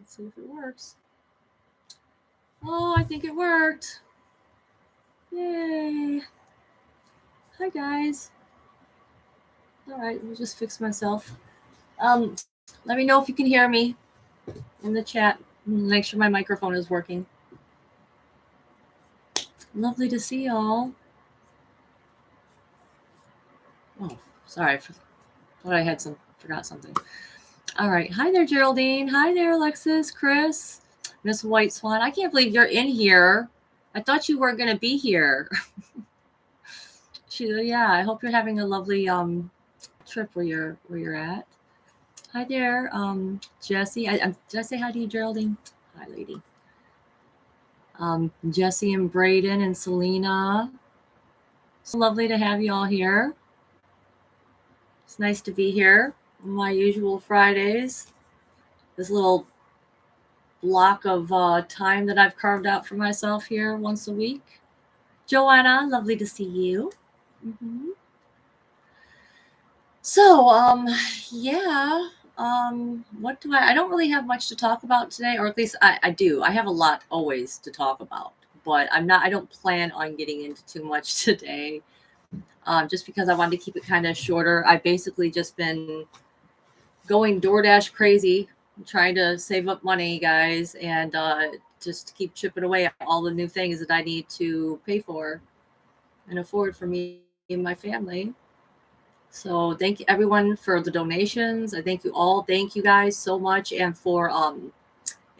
Let's see if it works. Oh, I think it worked. Yay. Hi, guys. All right, let me just fix myself. Let me know if you can hear me in the chat. Make sure my microphone is working. Lovely to see y'all. Oh, sorry. I thought I had forgot something. All right. Hi there, Geraldine. Hi there, Alexis, Chris, Miss White Swan. I can't believe you're in here. I thought you weren't going to be here. Yeah, I hope you're having a lovely trip where you're at. Hi there, Jesse. Did I say hi to you, Geraldine? Hi, lady. Jesse and Braden and Selena. So lovely to have you all here. It's nice to be here on my usual Fridays. This little block of time that I've carved out for myself here once a week. Joanna, lovely to see you. Mm-hmm. So, yeah. What do I don't really have much to talk about today, or at least I do. I have a lot always to talk about, but I don't plan on getting into too much today. Just because I wanted to keep it kind of shorter. I've basically just been going DoorDash crazy, trying to save up money, guys, and just keep chipping away at all the new things that I need to pay for and afford for me and my family. So thank you everyone for the donations. I thank you all. Thank you guys so much, and for and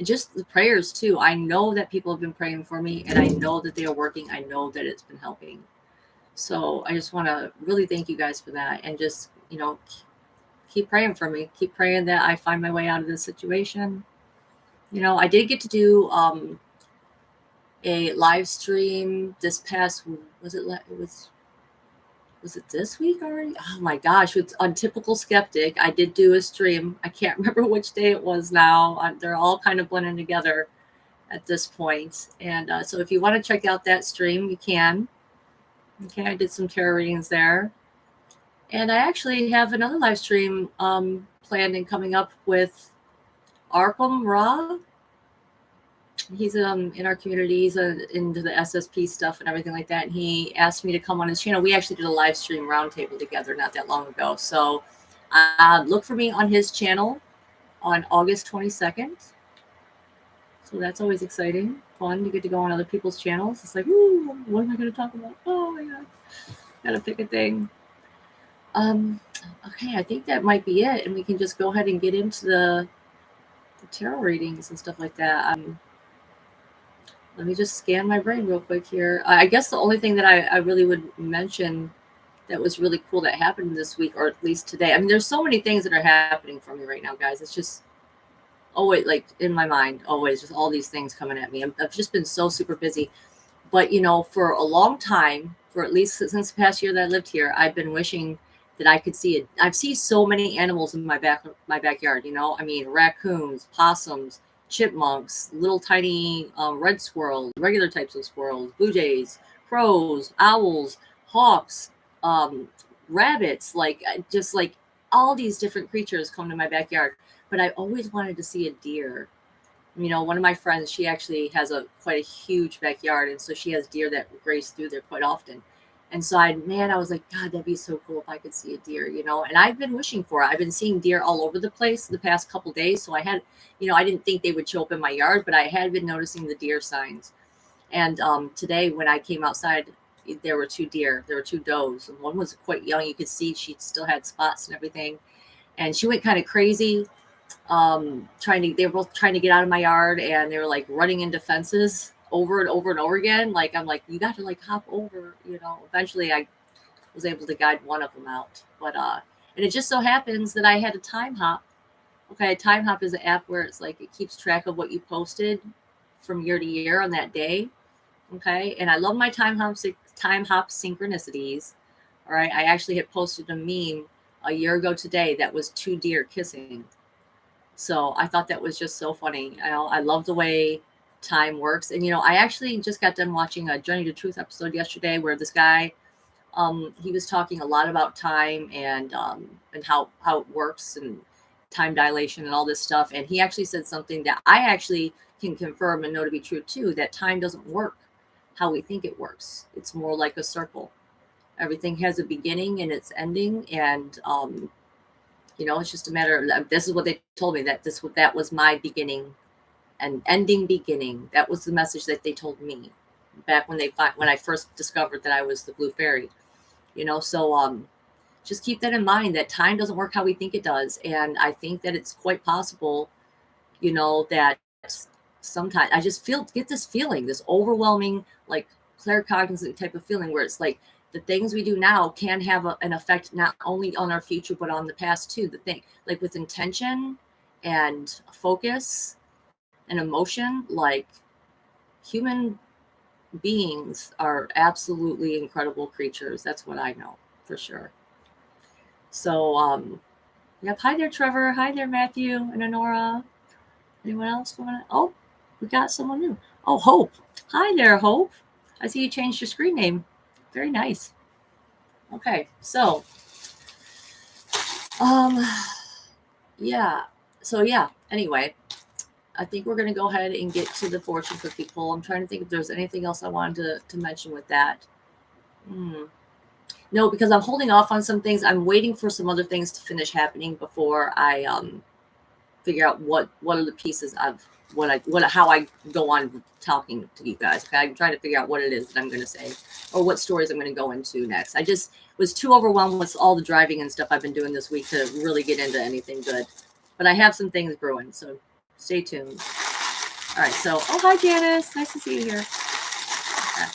just the prayers too. I know that people have been praying for me, and I know that they are working. I know that it's been helping. So I just want to really thank you guys for that, and just keep praying for me. Keep praying that I find my way out of this situation. I did get to do a live stream this past. Was it this week already? Oh my gosh, it's on Typical Skeptic. I did do a stream. I can't remember which day it was now. They're all kind of blending together at this point. And so if you want to check out that stream, you can. Okay, I did some tarot readings there. And I actually have another live stream planned and coming up with Arkham Ra. He's in our community. He's into the SSP stuff and everything like that. And he asked me to come on his channel. We actually did a live stream roundtable together not that long ago. So look for me on his channel on August 22nd. So that's always exciting, fun to get to go on other people's channels. It's like, ooh, what am I going to talk about? Oh my God, gotta pick a thing. Okay, I think that might be it, and we can just go ahead and get into the tarot readings and stuff like that. Let me just scan my brain real quick here. I guess the only thing that I really would mention that was really cool that happened this week, or at least today. I mean, there's so many things that are happening for me right now, guys. It's just always like in my mind, always just all these things coming at me. I've just been so super busy. But, for a long time, for at least since the past year that I lived here, I've been wishing that I could see it. I've seen so many animals in my backyard, I mean, raccoons, possums, chipmunks, little tiny red squirrels, regular types of squirrels, blue jays, crows, owls, hawks, rabbits, just like all these different creatures come to my backyard. But I always wanted to see a deer. One of my friends, she actually has quite a huge backyard, and so she has deer that graze through there quite often. And so I was like, God, that'd be so cool if I could see a deer, and I've been wishing for it. I've been seeing deer all over the place the past couple days. So I had, I didn't think they would show up in my yard, but I had been noticing the deer signs. And today when I came outside, there were 2 deer. There were 2 does, and one was quite young. You could see she still had spots and everything. And she went kind of crazy. They were both trying to get out of my yard, and they were like running into fences over and over and over again. Like, I'm like, you got to like hop over, Eventually I was able to guide one of them out. But and it just so happens that I had a time hop. Okay, Time Hop is an app where it's like it keeps track of what you posted from year to year on that day. Okay, and I love my time hop synchronicities. All right, I actually had posted a meme a year ago today that was 2 deer kissing. So I thought that was just so funny. I love the way time works. And, I actually just got done watching a Journey to Truth episode yesterday where this guy, he was talking a lot about time and how it works. And time dilation and all this stuff. And he actually said something that I actually can confirm and know to be true too, that time doesn't work how we think it works. It's more like a circle. Everything has a beginning and its ending. And, it's just a matter of, this is what they told me, that was my beginning and ending beginning. That was the message that they told me back when I first discovered that I was the blue fairy, so, just keep that in mind, that time doesn't work how we think it does. And I think that it's quite possible, that sometimes I just get this feeling, this overwhelming, like claircognizant type of feeling where it's like the things we do now can have an effect not only on our future, but on the past too. The thing, like with intention and focus and emotion, like human beings are absolutely incredible creatures. That's what I know for sure. So, yep. Hi there, Trevor. Hi there, Matthew and Honora. Anyone else going on? Oh, we got someone new. Oh, Hope. Hi there, Hope. I see you changed your screen name. Very nice. Okay, so, yeah. So, yeah, anyway, I think we're going to go ahead and get to the fortune cookie pull. I'm trying to think if there's anything else I wanted to mention with that. No, because I'm holding off on some things. I'm waiting for some other things to finish happening before I figure out what are the pieces of how I go on talking to you guys. Okay, I'm trying to figure out what it is that I'm going to say or what stories I'm going to go into next. I just was too overwhelmed with all the driving and stuff I've been doing this week to really get into anything good. But I have some things brewing, so stay tuned. All right, so hi Janice, nice to see you here. Okay.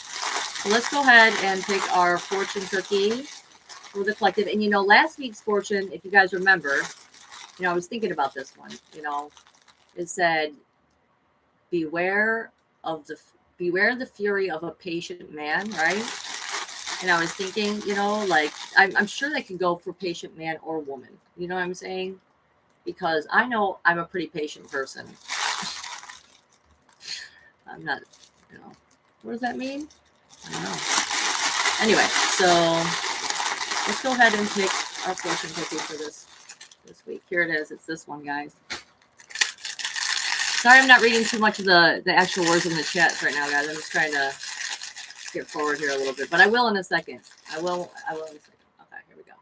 So let's go ahead and pick our fortune cookie for the collective. And last week's fortune, if you guys remember, I was thinking about this one. It said, beware the fury of a patient man, right? And I was thinking, I'm sure they can go for patient man or woman. You know what I'm saying? Because I know I'm a pretty patient person. I'm not, what does that mean? I don't know. Anyway, so let's go ahead and pick our fortune cookie for this week. Here it is. It's this one, guys. Sorry, I'm not reading too much of the actual words in the chat right now, guys. I'm just trying to get forward here a little bit, but I will in a second. I will in a second. Okay, here we go.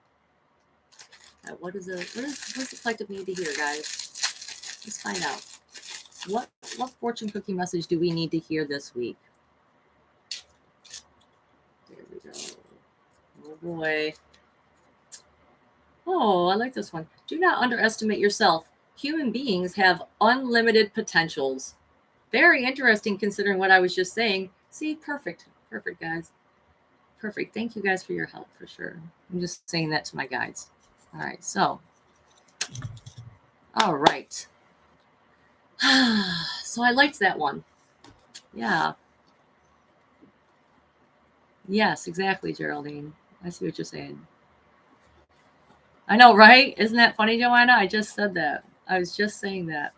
What does the collective need to hear, guys? Let's find out. What fortune cookie message do we need to hear this week? There we go. Oh boy. Oh, I like this one. Do not underestimate yourself. Human beings have unlimited potentials. Very interesting considering what I was just saying. See, perfect. Perfect, guys. Perfect. Thank you guys for your help, for sure. I'm just saying that to my guides. All right, so. All right. So I liked that one. Yeah. Yes, exactly, Geraldine. I see what you're saying. I know, right? Isn't that funny, Joanna? I just said that. I was just saying that.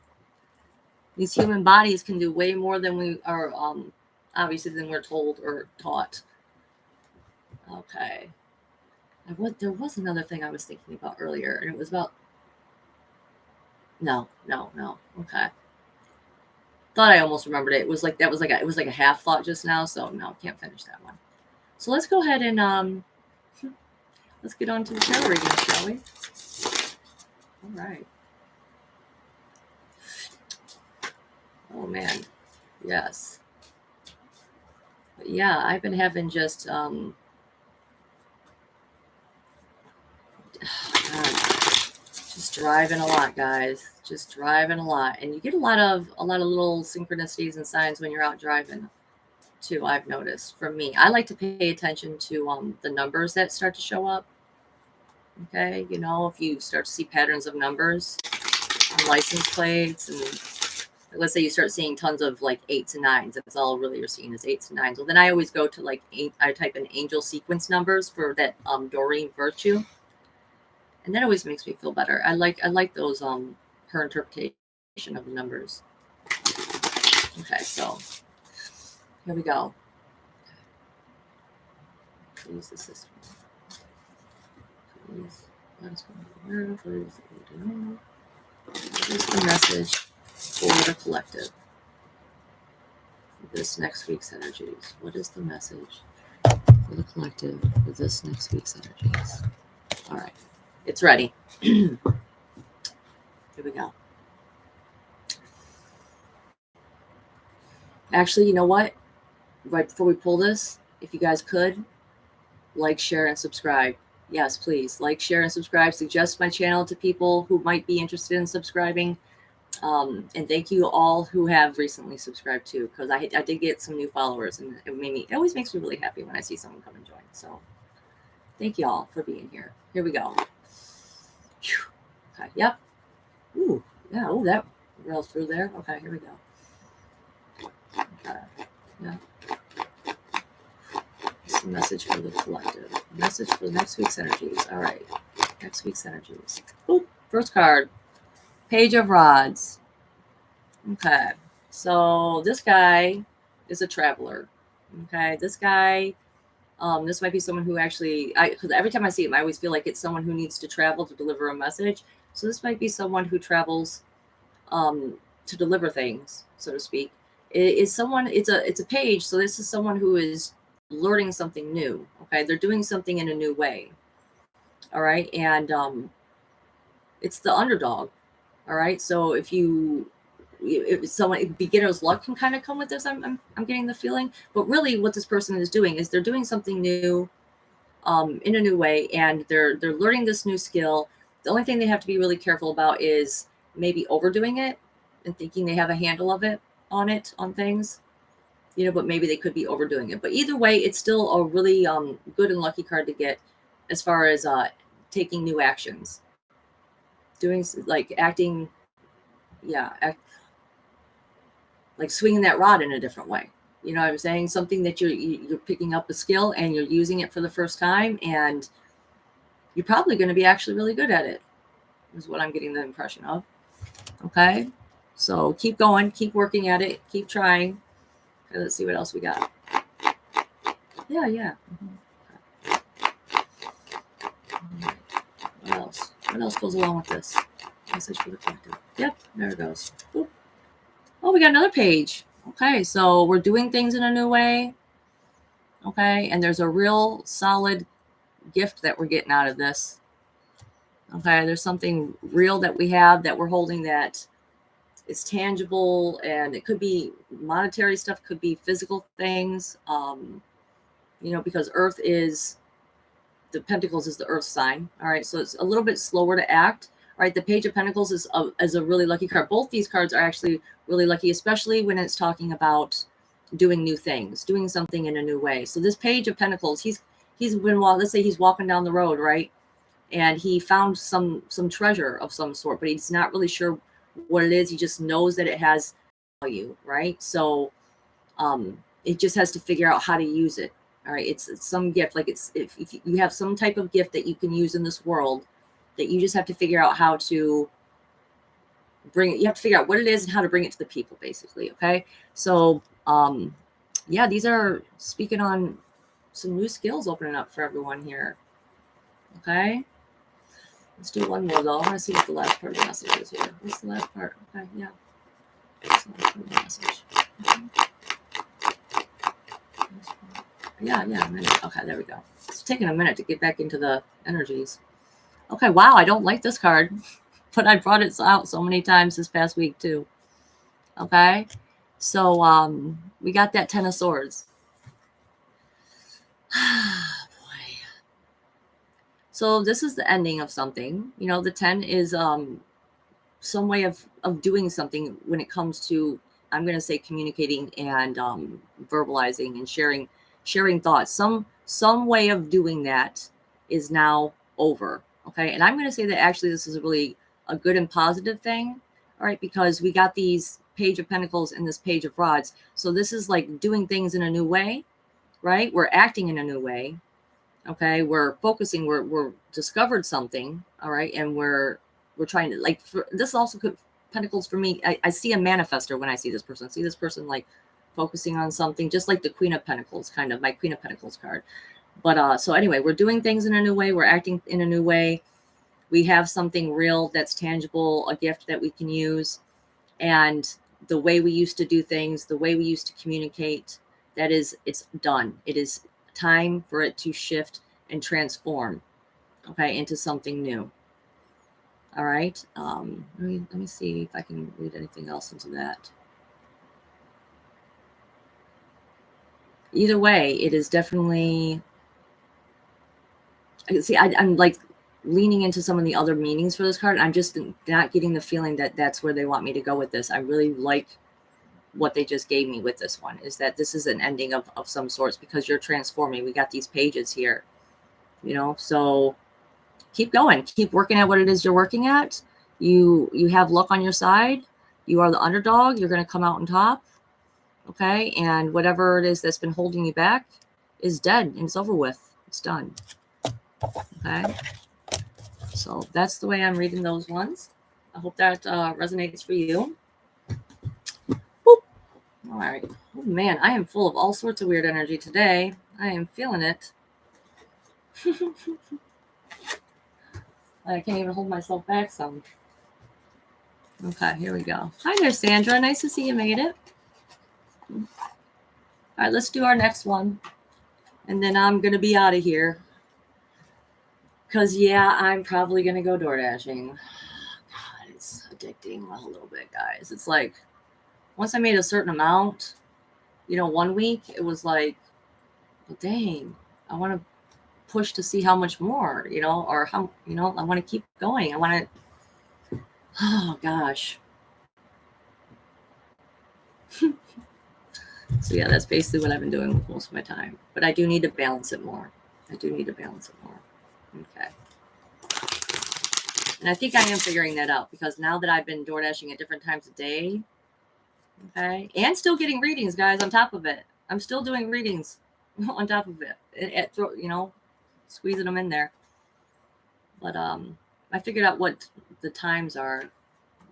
These human bodies can do way more than we are, obviously, than we're told or taught. Okay. There was another thing I was thinking about earlier, and it was about. No. Okay. Thought I almost remembered it. It was like a half thought just now, so no, can't finish that one. So let's go ahead and let's get on to the tarot reading, shall we? All right. Oh man, yes. But yeah, I've been having just just driving a lot, guys. Just driving a lot, and you get a lot of little synchronicities and signs when you're out driving, too. I've noticed. For me, I like to pay attention to the numbers that start to show up. Okay, if you start to see patterns of numbers on license plates, and let's say you start seeing tons of like 8s and 9s, that's all really you're seeing is 8s and 9s. Well, then I always go to I type in angel sequence numbers for that Doreen Virtue. And that always makes me feel better. I like those her interpretation of the numbers. Okay, so here we go. Please assist me. Please let us know. Please. What is the message for the collective? This next week's energies. What is the message for the collective for this next week's energies? All right, it's ready. Here we go. Actually, you know what? Right before we pull this, if you guys could, like, share, and subscribe. Yes, please. Like, share, and subscribe. Suggest my channel to people who might be interested in subscribing. And thank you all who have recently subscribed too, because I did get some new followers, and it always makes me really happy when I see someone come and join. So thank you all for being here. Here we go. Okay. Yep. Ooh. Yeah. Oh, that rails through there. Okay. Here we go. Okay. Yeah. What's the message for the collective? Message for next week's energies. All right. Next week's energies. Ooh, first card. Page of Rods. Okay. So this guy is a traveler. Okay. This guy, this might be someone who actually, because every time I see him, I always feel like it's someone who needs to travel to deliver a message. So this might be someone who travels to deliver things, so to speak. It is someone, it's a page. So this is someone who is learning something new. Okay. They're doing something in a new way. All right. And it's the underdog. All right. So if someone, beginner's luck can kind of come with this, I'm getting the feeling. But really what this person is doing is they're doing something new in a new way, and they're learning this new skill. The only thing they have to be really careful about is maybe overdoing it and thinking they have a handle of it on things, but maybe they could be overdoing it. But either way, it's still a really good and lucky card to get as far as taking new actions, doing like acting, like swinging that rod in a different way. You know what I'm saying? Something that you're picking up a skill and you're using it for the first time, and you're probably going to be actually really good at it, is what I'm getting the impression of. Okay. So keep going, keep working at it, keep trying. Okay, let's see what else we got. Yeah. Mm-hmm. Okay. What else? What else goes along with this? Message for the collective. Yep, there it goes. Boop. Oh, we got another page. Okay, so we're doing things in a new way. Okay, and there's a real solid gift that we're getting out of this. Okay, there's something real that we have that we're holding that is tangible, and it could be monetary stuff, could be physical things. Because Earth is, the Pentacles is the Earth sign. All right, so it's a little bit slower to act. All right, the Page of Pentacles is a really lucky card. Both these cards are actually really lucky, especially when it's talking about doing new things, doing something in a new way. So this Page of Pentacles, he's been, let's say he's walking down the road, right? And he found some treasure of some sort, but he's not really sure what it is. He just knows that it has value, right? So it just has to figure out how to use it. All right, it's some gift, like if you have some type of gift that you can use in this world, that you just have to figure out how to bring it. You have to figure out what it is and how to bring it to the people, basically. Okay. So, these are speaking on some new skills opening up for everyone here. Okay. Let's do one more though. I want to see what the last part of the message is here. What's the last part? Okay. Yeah. What's the last part of the message? Okay. Yeah. A minute. Okay. There we go. It's taking a minute to get back into the energies. Okay, wow, I don't like this card, but I brought it out so many times this past week too. Okay, so we got that Ten of Swords. Boy. So this is the ending of something. The 10 is some way of doing something when it comes to, I'm going to say, communicating and verbalizing and sharing thoughts. Some way of doing that is now over. Okay. And I'm going to say that actually this is really a good and positive thing. All right. Because we got these Page of Pentacles and this Page of Rods. So this is like doing things in a new way, right? We're acting in a new way. Okay. We're focusing, we're discovered something. All right. And we're trying to, this also could, Pentacles for me, I see a manifester when I see this person. I see this person like focusing on something, just like the Queen of Pentacles, kind of my Queen of Pentacles card. But so anyway, we're doing things in a new way. We're acting in a new way. we have something real that's tangible, a gift that we can use. And the way we used to do things, the way we used to communicate, it's done. It is time for it to shift and transform, okay, into something new. All right. Let me see if I can read anything else into that. Either way, it is definitely. See, I'm like leaning into some of the other meanings for this card. I'm just not getting the feeling that that's where they want me to go with this. I really like what they just gave me with this one, is that this is an ending of some sorts, because you're transforming. We got these pages here, so keep going, keep working at what it is you're working at. You have luck on your side. You are the underdog. You're going to come out on top. Okay. And whatever it is that's been holding you back is dead, and it's over with. It's done. Okay. So that's the way I'm reading those ones. I hope that resonates for you. Boop. All right. Oh, man, I am full of all sorts of weird energy today. I am feeling it. I can't even hold myself back some. Okay, here we go. Hi there, Sandra. Nice to see you made it. All right, let's do our next one. And then I'm going to be out of here. Because, yeah, I'm probably going to go door dashing. God, it's addicting a little bit, guys. It's like, once I made a certain amount, 1 week, it was like, well, dang, I want to push to see how much more, or how, I want to keep going. I want to, oh, gosh. So, yeah, that's basically what I've been doing with most of my time. But I do need to balance it more. Okay. And I think I am figuring that out, because now that I've been door dashing at different times of day, okay, and still getting readings, guys, on top of it. I'm still doing readings on top of it. Squeezing them in there. But I figured out what the times are,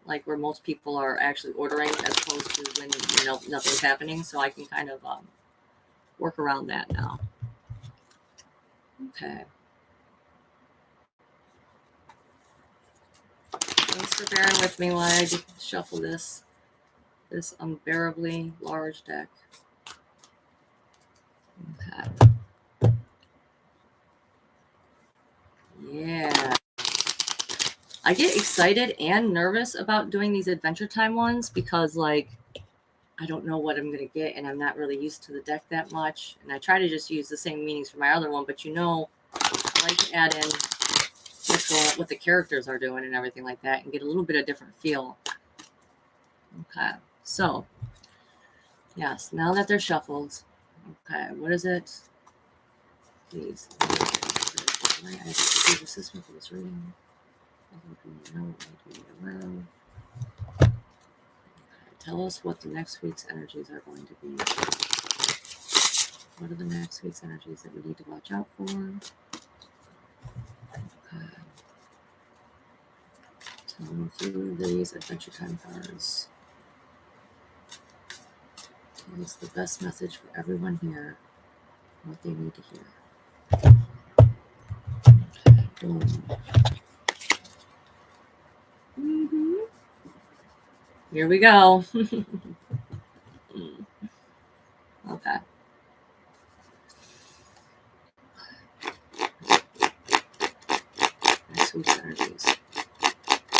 like where most people are actually ordering, as opposed to when nothing's happening. So I can kind of work around that now. Okay. Thanks for bearing with me while I shuffle this unbearably large deck. Okay. Yeah. I get excited and nervous about doing these Adventure Time ones, because, like, I don't know what I'm going to get, and I'm not really used to the deck that much. And I try to just use the same meanings for my other one, but I like to add in what the characters are doing and everything like that, and get a little bit of different feel. Okay, so yes, now that they're shuffled, okay, what is it? Please, I have assistance for this reading. Tell us what the next week's energies are going to be. What are the next week's energies that we need to watch out for? Okay. Tell them through these Adventure Time cards. Tell us the best message for everyone here, what they need to hear. Okay, boom. Here we go. Okay. Next week's energies.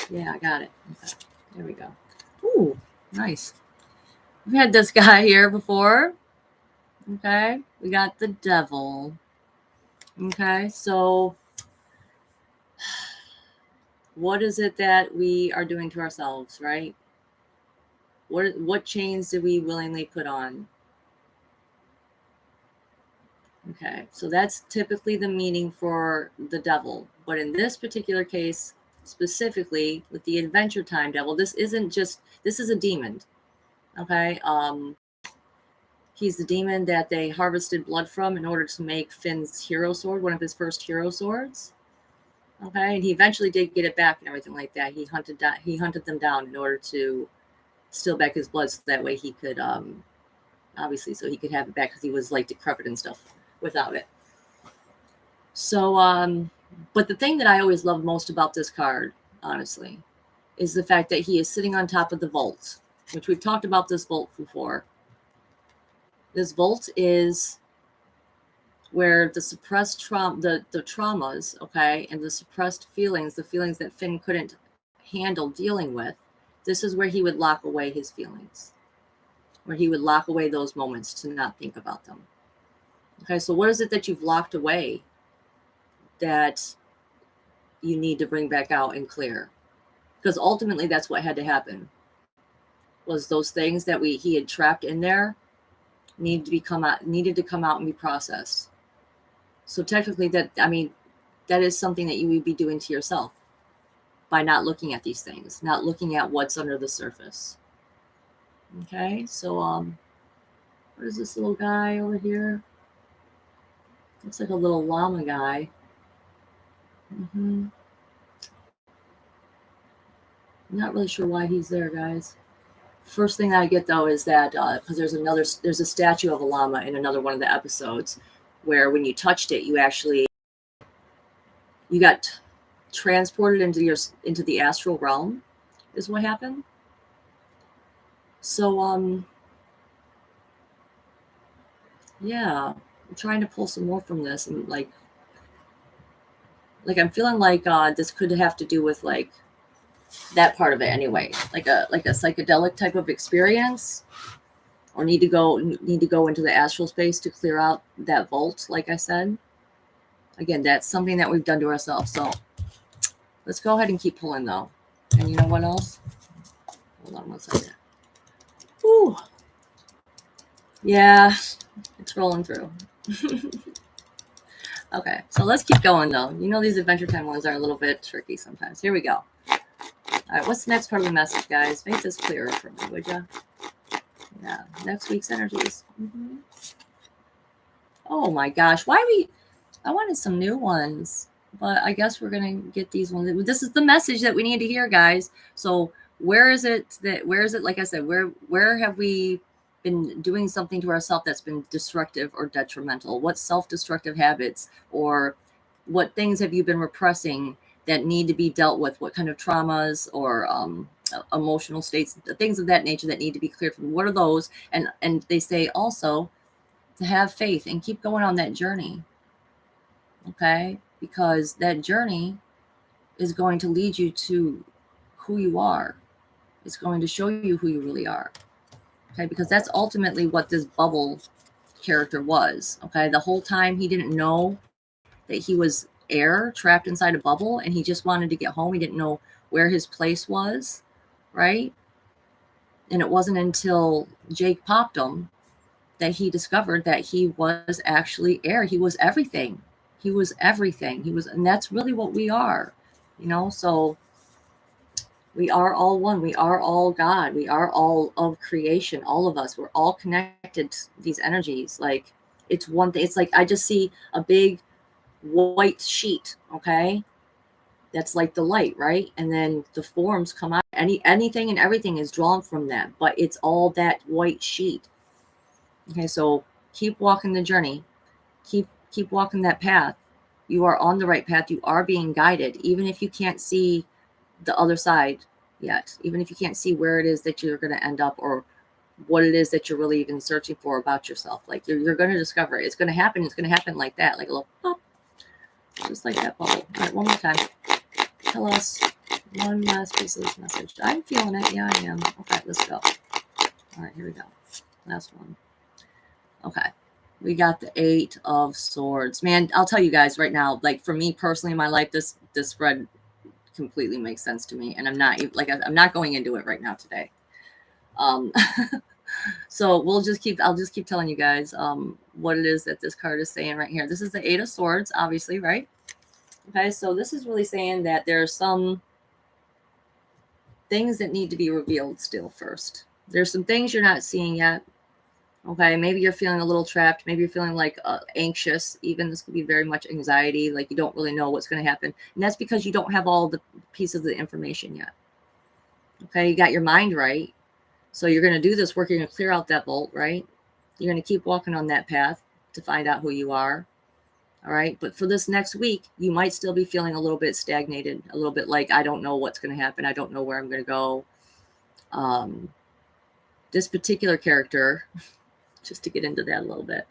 Yeah, I got it. Okay. There we go. Ooh, nice. We've had this guy here before. Okay. We got the devil. Okay. So what is it that we are doing to ourselves, right? What chains do we willingly put on? Okay. So that's typically the meaning for the devil. But in this particular case, specifically with the Adventure Time devil, this is a demon. Okay. He's the demon that they harvested blood from in order to make Finn's hero sword, one of his first hero swords. Okay, and he eventually did get it back and everything like that. He hunted them down in order to steal back his blood, so that way he could, obviously, so he could have it back, because he was like decrepit and stuff without it. So But the thing that I always love most about this card, honestly, is the fact that he is sitting on top of the vault, which we've talked about this vault before. This vault is where the suppressed trauma, the traumas, okay, and the suppressed feelings, the feelings that Finn couldn't handle dealing with, this is where he would lock away his feelings, where he would lock away those moments to not think about them. Okay, so what is it that you've locked away that you need to bring back out and clear? Because ultimately that's what had to happen, was those things that he had trapped in there needed to come out and be processed. So technically that is something that you would be doing to yourself by not looking at these things, not looking at what's under the surface. Okay, so what is this little guy over here? Looks like a little llama guy. Not really sure why he's there, guys. First thing I get though is that because there's a statue of a llama in another one of the episodes where when you touched it, you got transported into the astral realm, is what happened. So yeah, I'm trying to pull some more from this, and like I'm feeling like this could have to do with like that part of it anyway, like a psychedelic type of experience, or need to go into the astral space to clear out that vault. Like I said, again, that's something that we've done to ourselves. So let's go ahead and keep pulling though. And you know what else? Hold on one second. Ooh. Yeah, it's rolling through. Okay, so let's keep going though. You know these Adventure Time ones are a little bit tricky sometimes. Here we go. All right, what's the next part of the message, guys? Make this clearer for me, would you? Yeah, next week's energies. Oh my gosh, I wanted some new ones, but I guess we're gonna get these ones. This is the message that we need to hear, guys. So where is it? Like I said, where have we been doing something to ourselves that's been destructive or detrimental? What self-destructive habits or what things have you been repressing that need to be dealt with? What kind of traumas or emotional states, things of that nature that need to be cleared from? What are those? And they say also to have faith and keep going on that journey. Okay, because that journey is going to lead you to who you are. It's going to show you who you really are. Okay, because that's ultimately what this bubble character was. Okay, the whole time he didn't know that he was air trapped inside a bubble, and he just wanted to get home. He didn't know where his place was, right? And it wasn't until Jake popped him that he discovered that he was actually air. He was everything. He was everything. And that's really what we are, you know? So we are all one. We are all God. We are all of creation. All of us. We're all connected to these energies. Like it's one thing. It's like I just see a big white sheet, okay? That's like the light, right? And then the forms come out. Anything and everything is drawn from that, but it's all that white sheet. Okay, so keep walking the journey. Keep walking that path. You are on the right path. You are being guided, even if you can't see the other side yet, even if you can't see where it is that you're going to end up or what it is that you're really even searching for about yourself. Like you're going to discover it. It's going to happen. It's going to happen like that, like a little pop, just like that bubble. All right, one more time. Tell us one last piece of this message. I'm feeling it. Yeah, I am. Okay, let's go. All right, here we go. Last one. Okay. We got the 8 of Swords. Man, I'll tell you guys right now, like for me personally in my life, this spread completely makes sense to me. And I'm not going into it right now today. So I'll just keep telling you guys what it is that this card is saying right here. This is the 8 of Swords, obviously, right? Okay, so this is really saying that there are some things that need to be revealed still first. There's some things you're not seeing yet. Okay, maybe you're feeling a little trapped. Maybe you're feeling like anxious. Even this could be very much anxiety, like you don't really know what's going to happen. And that's because you don't have all the pieces of the information yet. Okay, you got your mind right. So you're going to do this work. You're going to clear out that vault, right? You're going to keep walking on that path to find out who you are. All right. But for this next week, you might still be feeling a little bit stagnated, a little bit like, I don't know what's going to happen. I don't know where I'm going to go. This particular character, just to get into that a little bit,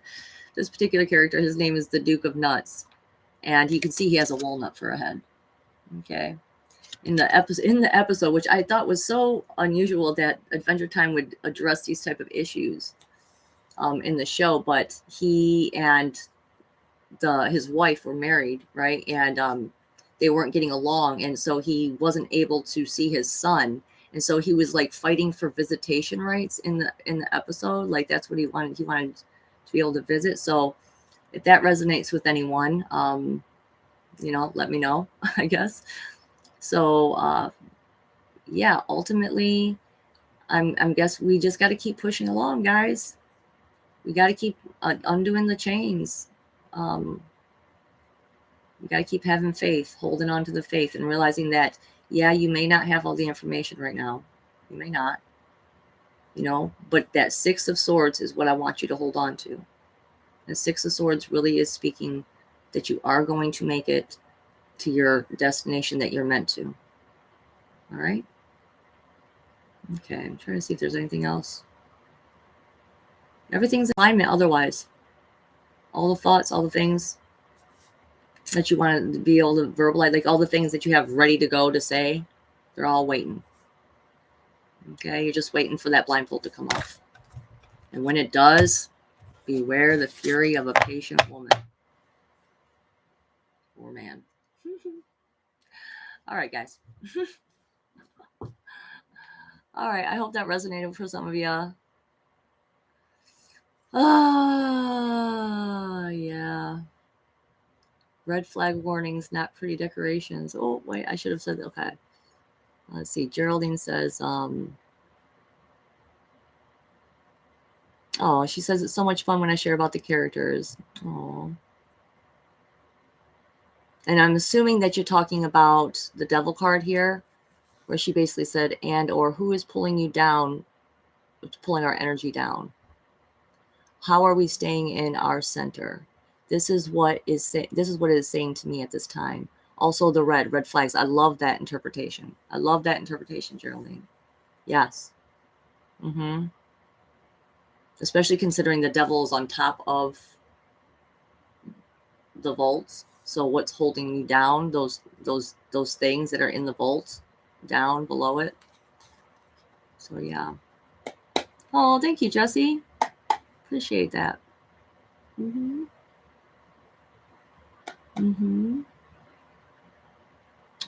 this particular character, his name is the Duke of Nuts. And you can see he has a walnut for a head. Okay. In the episode, which I thought was so unusual that Adventure Time would address these type of issues in the show, but he and his wife were married, right? And they weren't getting along, and so he wasn't able to see his son, and so he was like fighting for visitation rights in the episode. Like that's what he wanted. He wanted to be able to visit. So if that resonates with anyone, let me know, I guess. So yeah, ultimately, I'm guess we just got to keep pushing along, guys. We got to keep undoing the chains. You got to keep having faith, holding on to the faith, and realizing that, yeah, you may not have all the information right now. You may not, but that Six of Swords is what I want you to hold on to. The Six of Swords really is speaking that you are going to make it to your destination that you're meant to. All right? Okay, I'm trying to see if there's anything else. Everything's in alignment otherwise. All the thoughts, all the things that you want to be able to verbalize, like all the things that you have ready to go to say, they're all waiting. Okay, you're just waiting for that blindfold to come off. And when it does, beware the fury of a patient woman or man. All right, guys. All right, I hope that resonated for some of you. Yeah. Red flag warnings, not pretty decorations. Oh, wait, I should have said, okay. Let's see. Geraldine says, oh, she says it's so much fun when I share about the characters. Oh. And I'm assuming that you're talking about the devil card here, where she basically said, and or who is pulling you down, pulling our energy down. How are we staying in our center? This is what it is saying to me at this time. Also the red flags. I love that interpretation. I love that interpretation, Geraldine. Yes. Especially considering the devil is on top of the vaults. So what's holding you down? Those things that are in the vault, down below it. So yeah. Oh, thank you, Jesse. Appreciate that.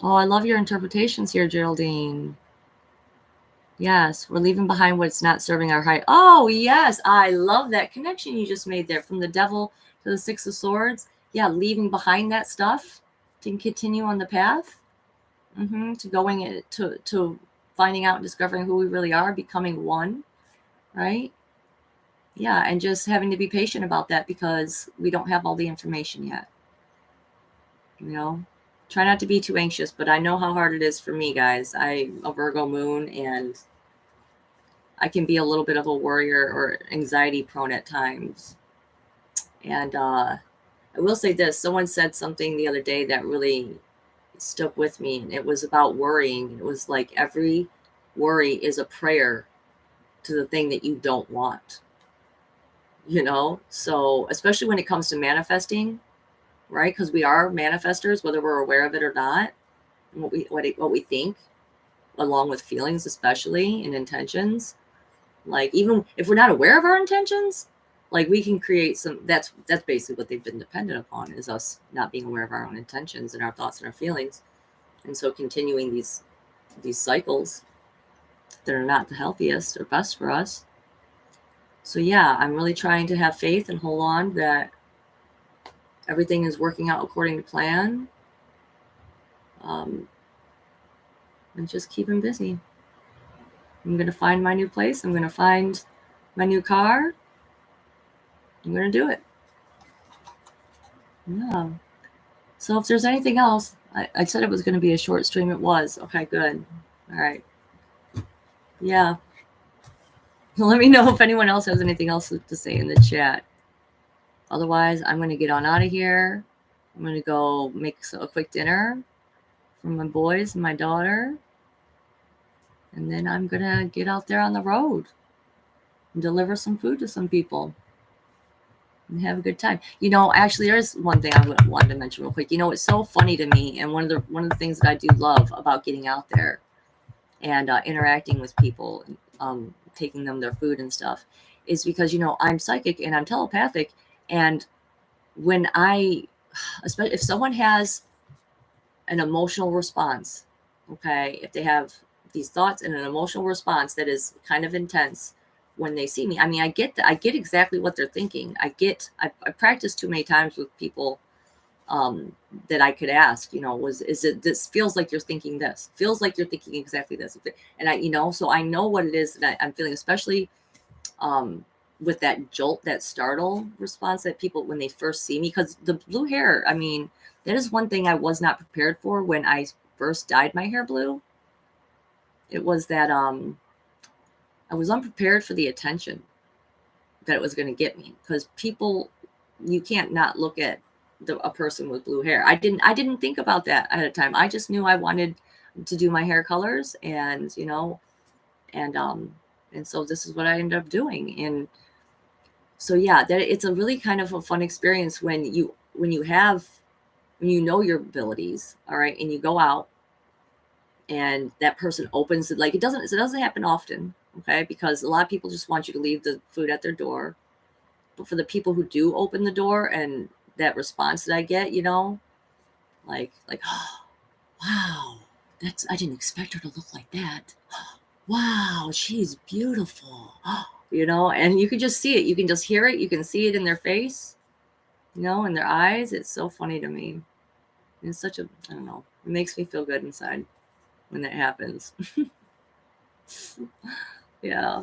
Oh, I love your interpretations here, Geraldine. Yes, we're leaving behind what's not serving our height. Oh, yes, I love that connection you just made there from the devil to the Six of Swords. Yeah, leaving behind that stuff to continue on the path, to going to finding out and discovering who we really are, becoming one, right? Yeah, and just having to be patient about that because we don't have all the information yet. Try not to be too anxious, but I know how hard it is for me, guys. I'm a Virgo moon, and I can be a little bit of a worrier or anxiety prone at times. And I will say this. Someone said something the other day that really stuck with me, and it was about worrying. It was like every worry is a prayer to the thing that you don't want. So especially when it comes to manifesting, right? Because we are manifestors, whether we're aware of it or not. What we think, along with feelings, especially, and intentions. Like even if we're not aware of our intentions, like we can create some. That's basically what they've been dependent upon, is us not being aware of our own intentions and our thoughts and our feelings, and so continuing these cycles that are not the healthiest or best for us. So yeah, I'm really trying to have faith and hold on that everything is working out according to plan. And just keep him busy. I'm going to find my new place. I'm going to find my new car. I'm going to do it. Yeah. So if there's anything else, I said it was going to be a short stream. It was. Okay, good. All right. Yeah. Let me know if anyone else has anything else to say in the chat. Otherwise, I'm going to get on out of here. I'm going to go make a quick dinner for my boys and my daughter. And then I'm going to get out there on the road and deliver some food to some people and have a good time. Actually, there's one thing I wanted to mention real quick. It's so funny to me, and one of the things that I do love about getting out there and interacting with people, taking them their food and stuff, is because I'm psychic and I'm telepathic, and when especially if someone has an emotional response, okay, if they have these thoughts and an emotional response that is kind of intense when they see me, I mean, I get exactly what they're thinking. I practiced too many times with people that I could ask, is it, this feels like you're thinking this, feels like you're thinking exactly this. And so I know what it is that I'm feeling, especially with that jolt, that startle response that people, when they first see me, because the blue hair, I mean, that is one thing I was not prepared for when I first dyed my hair blue. It was that I was unprepared for the attention that it was going to get me, because people, you can't not look at a person with blue hair. I didn't think about that ahead of time. I just knew I wanted to do my hair colors, and and so this is what I ended up doing. And so yeah, that it's a really kind of a fun experience when you know your abilities, all right, and you go out and that person opens it. Like, it doesn't happen often, okay, because a lot of people just want you to leave the food at their door. But for the people who do open the door, and that response that I get, like, oh, wow, I didn't expect her to look like that. Wow, she's beautiful. And you can just see it. You can just hear it. You can see it in their face, in their eyes. It's so funny to me. It's such a, I don't know, it makes me feel good inside when that happens. Yeah.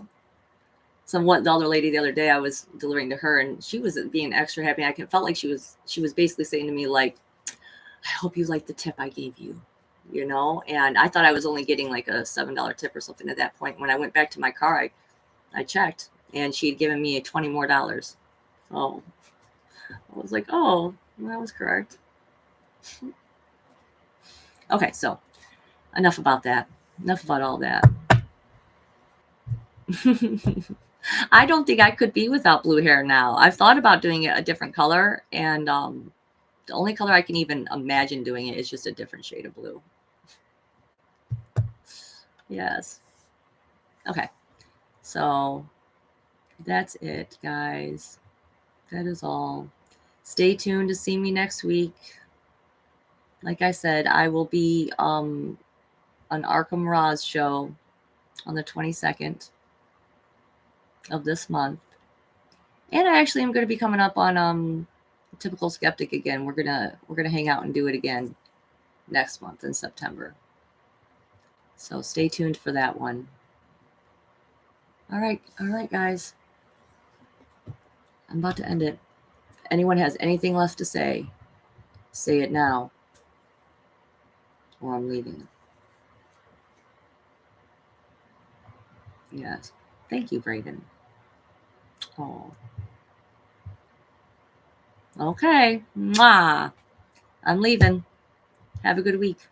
The other lady the other day, I was delivering to her, and she was being extra happy. I felt like she was basically saying to me, like, I hope you like the tip I gave you, and I thought I was only getting like a $7 tip or something at that point. When I went back to my car, I checked, and she had given me $20 more. So I was like, oh, well, that was correct. Okay, so enough about that. Enough about all that. I don't think I could be without blue hair now. I've thought about doing it a different color, and the only color I can even imagine doing it is just a different shade of blue. Yes. Okay. So that's it, guys. That is all. Stay tuned to see me next week. Like I said, I will be on Arkham Ra's show on the 22nd of this month. And I actually am going to be coming up on Typical Skeptic again. We're gonna hang out and do it again next month in September. So stay tuned for that one. All right, guys. I'm about to end it. Anyone has anything left to say it now, or I'm leaving. Yes. Thank you, Brayden. Oh. Okay. Mwah. I'm leaving. Have a good week.